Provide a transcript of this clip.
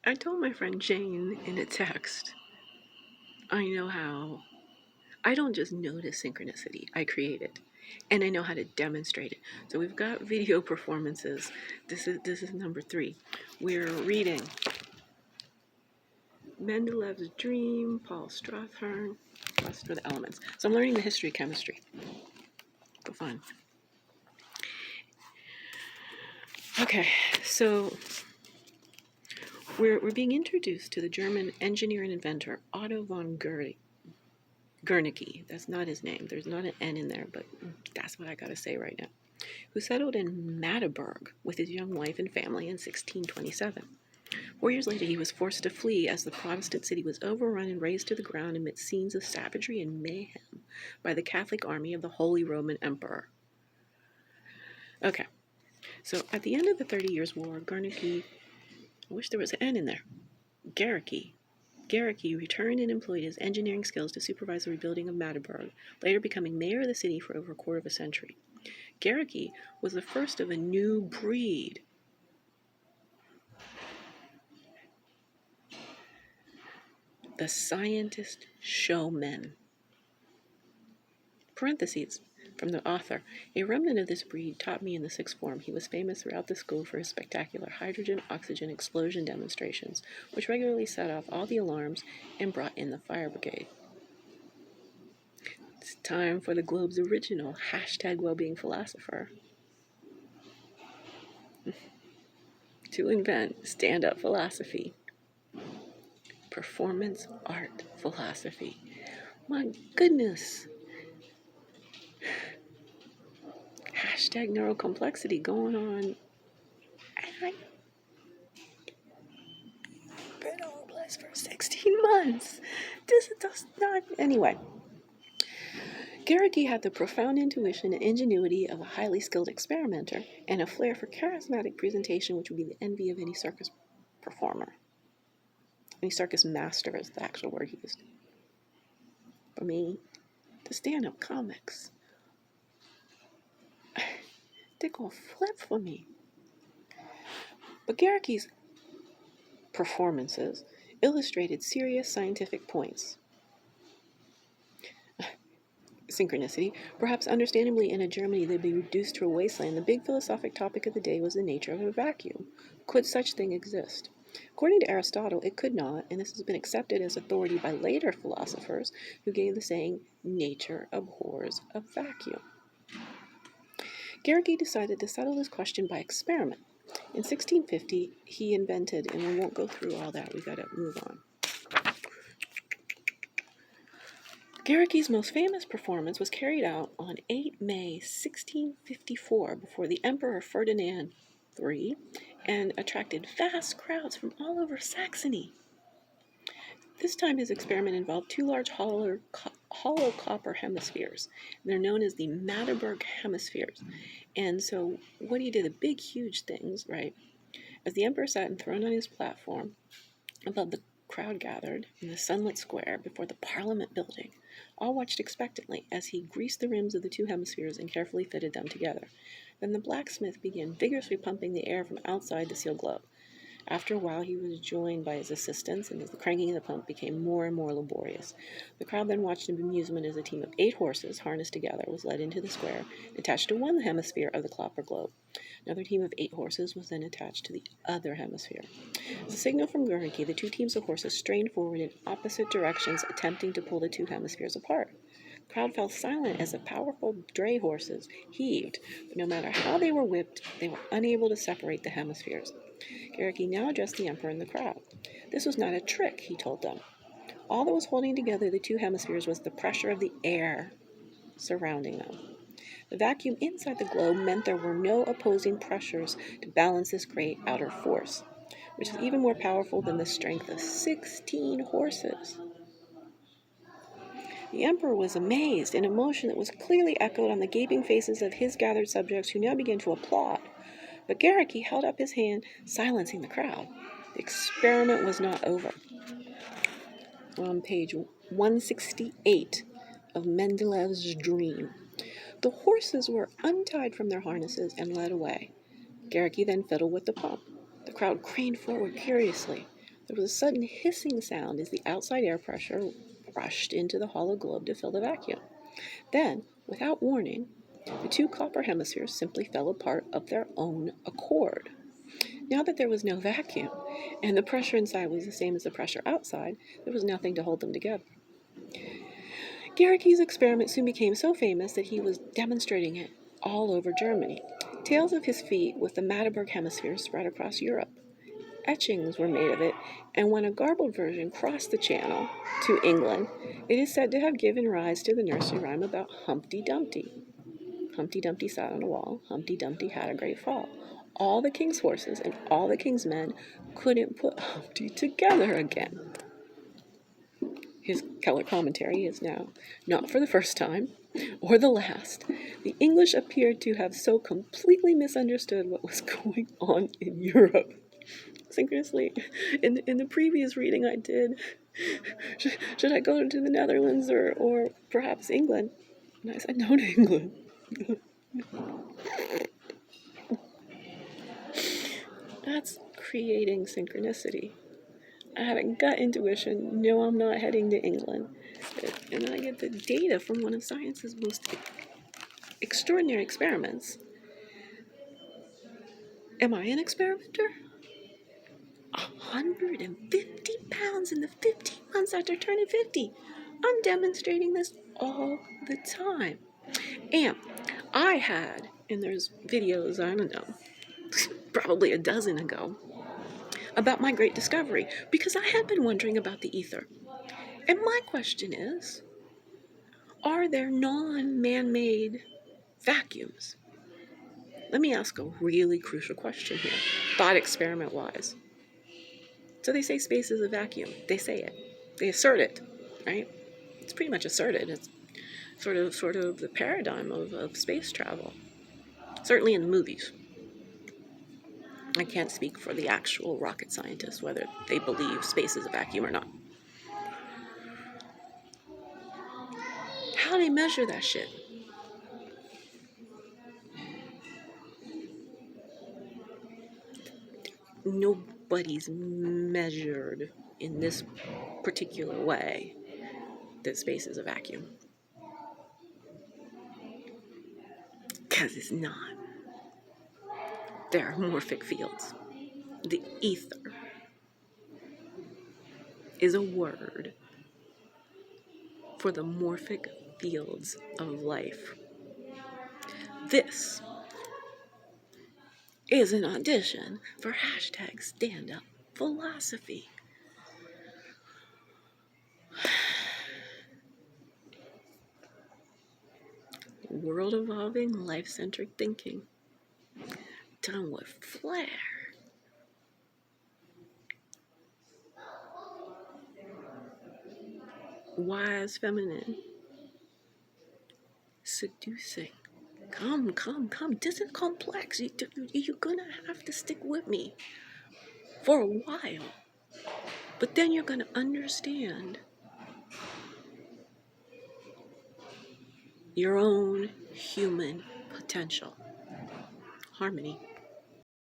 I told my friend Jane in a text, I don't just notice synchronicity, I create it. And I know how to demonstrate it. So we've got video performances. This is number 3. We're reading Mendelev's Dream, Paul Strathern, Quest for the Elements. So I'm learning the history of chemistry. For fun. Okay, so we're being introduced to the German engineer and inventor Otto von Guernicke. That's not his name. There's not an N in there, but that's what I gotta say right now. Who settled in Magdeburg with his young wife and family in 1627. 4 years later, he was forced to flee as the Protestant city was overrun and razed to the ground amid scenes of savagery and mayhem by the Catholic army of the Holy Roman Emperor. Okay, so at the end of the 30 Years' War, Guernicke, I wish there was an N in there, Guericke returned and employed his engineering skills to supervise the rebuilding of Magdeburg, later becoming mayor of the city for over a quarter of a century. Guericke was the first of a new breed. The scientist showmen. Parentheses from the author. A remnant of this breed taught me in the sixth form. He was famous throughout the school for his spectacular hydrogen-oxygen explosion demonstrations, which regularly set off all the alarms and brought in the fire brigade. It's time for the Globe's original #wellbeing philosopher to invent stand-up philosophy. Performance art philosophy. My goodness. #neurocomplexity going on. And I've been homeless for 16 months. This does not. Anyway. Guericke had the profound intuition and ingenuity of a highly skilled experimenter and a flair for charismatic presentation, which would be the envy of any circus performer. Any circus master is the actual word he used. For me, the stand-up comics, they're gonna flip for me. But Guericke's performances illustrated serious scientific points. Synchronicity. Perhaps understandably in a Germany that would be reduced to a wasteland, the big philosophic topic of the day was the nature of a vacuum. Could such thing exist? According to Aristotle, it could not, and this has been accepted as authority by later philosophers who gave the saying, nature abhors a vacuum. Guericke decided to settle this question by experiment. In 1650, he invented, and we won't go through all that, we gotta move on. Guericke's most famous performance was carried out on 8 May 1654 before the Emperor Ferdinand III and attracted vast crowds from all over Saxony. This time his experiment involved 2 large hollow copper hemispheres. They're known as the Magdeburg hemispheres. And so what he did, the big huge things, right? As the Emperor sat enthroned on his platform above the crowd gathered in the sunlit square before the Parliament building. All watched expectantly as he greased the rims of the 2 hemispheres and carefully fitted them together. Then the blacksmith began vigorously pumping the air from outside the sealed globe. After a while, he was joined by his assistants, and as the cranking of the pump became more and more laborious, the crowd then watched in amusement as a team of 8 horses, harnessed together, was led into the square, attached to one hemisphere of the copper globe. Another team of 8 horses was then attached to the other hemisphere. As a signal from Guericke, the 2 teams of horses strained forward in opposite directions, attempting to pull the 2 hemispheres apart. The crowd fell silent as the powerful dray horses heaved, but no matter how they were whipped, they were unable to separate the hemispheres. Guericke now addressed the Emperor and the crowd. This was not a trick, he told them. All that was holding together the 2 hemispheres was the pressure of the air surrounding them. The vacuum inside the globe meant there were no opposing pressures to balance this great outer force, which is even more powerful than the strength of 16 horses. The Emperor was amazed, an emotion that was clearly echoed on the gaping faces of his gathered subjects, who now began to applaud. But Guericke held up his hand, silencing the crowd. The experiment was not over. On page 168 of Mendelev's Dream, the horses were untied from their harnesses and led away. Guericke then fiddled with the pump. The crowd craned forward curiously. There was a sudden hissing sound as the outside air pressure rushed into the hollow globe to fill the vacuum. Then, without warning, the two copper hemispheres simply fell apart of their own accord. Now that there was no vacuum, and the pressure inside was the same as the pressure outside, there was nothing to hold them together. Guericke's experiment soon became so famous that he was demonstrating it all over Germany. Tales of his feat with the Magdeburg hemisphere spread across Europe. Etchings were made of it, and when a garbled version crossed the channel to England, it is said to have given rise to the nursery rhyme about Humpty Dumpty. Humpty Dumpty sat on a wall, Humpty Dumpty had a great fall. All the king's horses and all the king's men couldn't put Humpty together again. His Keller commentary is now, not for the first time, or the last, the English appeared to have so completely misunderstood what was going on in Europe. Synchronously, in the previous reading I did, should I go to the Netherlands or perhaps England? And I said no to England. That's creating synchronicity. I had a gut intuition, no, I'm not heading to England. And then I get the data from one of science's most extraordinary experiments. Am I an experimenter? 150 pounds in the 15 months after turning 50. I'm demonstrating this all the time. And I had, and there's videos, I don't know, probably a dozen ago, about my great discovery, because I had been wondering about the ether. And my question is, are there non-man-made vacuums? Let me ask a really crucial question here, thought experiment-wise. So they say space is a vacuum. They say it. They assert it, right? It's pretty much asserted. It's sort of the paradigm of space travel, certainly in the movies. I can't speak for the actual rocket scientists, whether they believe space is a vacuum or not. How do they measure that shit? Nobody's measured in this particular way that space is a vacuum. Because it's not. There are morphic fields. The ether is a word for the morphic fields of life. This is an audition for #StandUp Philosophy. World evolving, life-centric thinking, done with flair. Wise, feminine, seducing. Come. This is complex. You're gonna have to stick with me for a while. But then you're gonna understand your own human potential. Harmony.